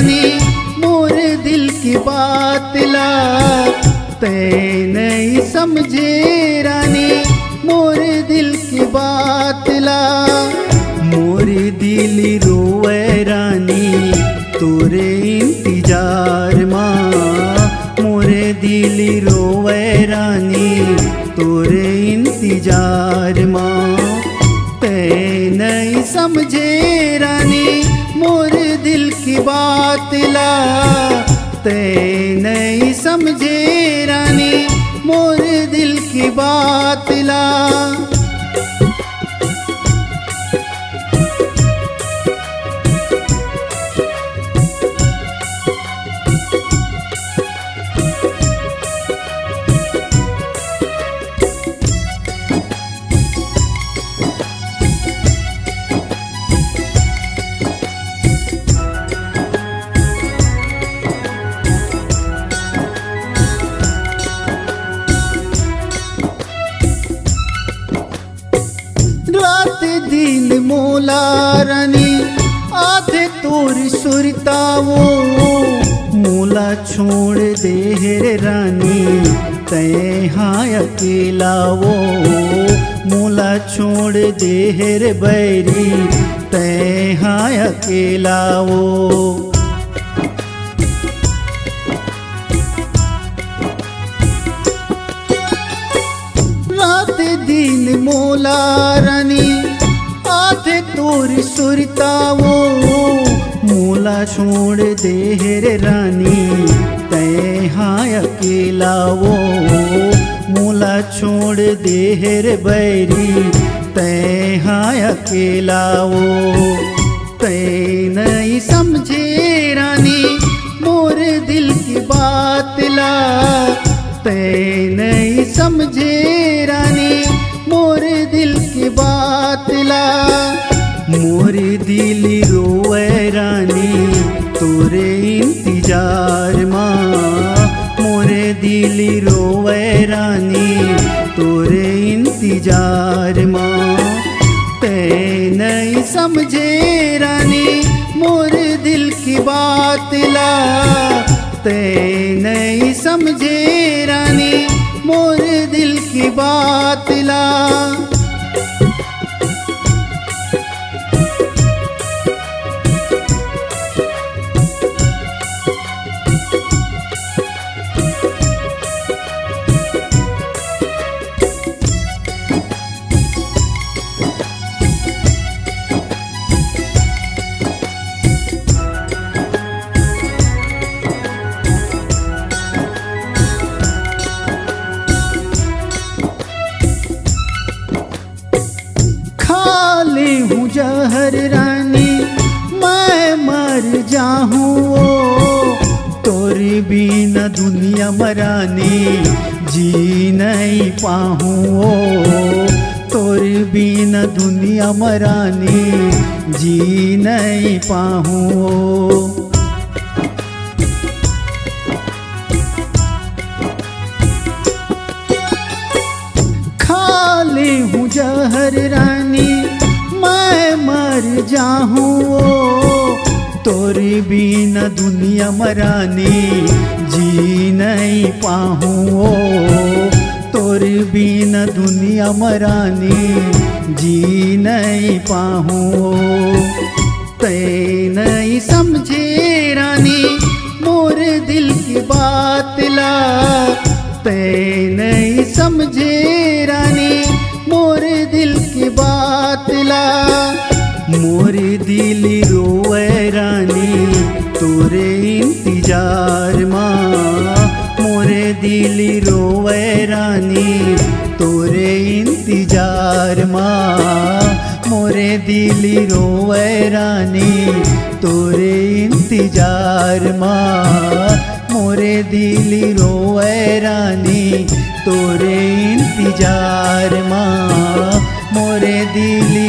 रानी मोर दिल की बात ला, ते नहीं समझे रानी मोर दिल की बात ला। मोर दिल रोवे रानी तोरे इंतजार माँ, मोरे दिल रोवे रानी तोरे इंतजार माँ। ते नहीं समझे रानी मोर दिल की बात ला, ते नहीं समझे रानी मोर दिल की बात ला। रात दिन मोला रानी आधे तोर सुरतावो, मोला छोड़ दे रे रानी तय हाँ अकेलावो। मोला छोड़ दे रे बैरी तय हाँ अकेलावो। रात दिन मोला रानी आधे तोर सुरतावो, मोला छोड़ दे रे रानी तय हाँ अकेलावो। मोला छोड़ दे रे बैरी तय हाँ अकेलावो। तय नहीं समझे रानी मोर दिल की बात ला, तय नहीं समझे रानी मोर दिल की बात ला। मोर दिल रोवे रानी तोरे इंतजार माँ, मोरे दिल रोवे रानी तोरे इंतजार माँ। तय नहीं समझे रानी मोर दिल की बात ला, तय नहीं समझे रानी मोर दिल की बात ला। हूँ जहर रानी मैं मर जाऊँ, तोरी बिना दुनिया मरानी जी नहीं पाऊँ। तोरी बिना दुनिया मरानी जी नहीं पाऊँ। खाली हूँ जहर रानी मैं मर जाऊँ, तोरी बिना दुनिया मरानी जी नहीं पाऊँ। तोरी बिना दुनिया मरानी जी नहीं पाऊँ। तय नहीं समझे रानी मोर दिल की बात ला, तय नहीं समझे रानी मोर दिल की बात ला। मोर दिल रोवे रानी तोरे इंतजार माँ, मोरे दिल रोवे रानी तोरे इंतजार माँ। मोरे दिल रोवे रानी तोरे इंतजार माँ, मोरे दिल रोवे रानी तोरे इंतजार माँ। मोरे दिल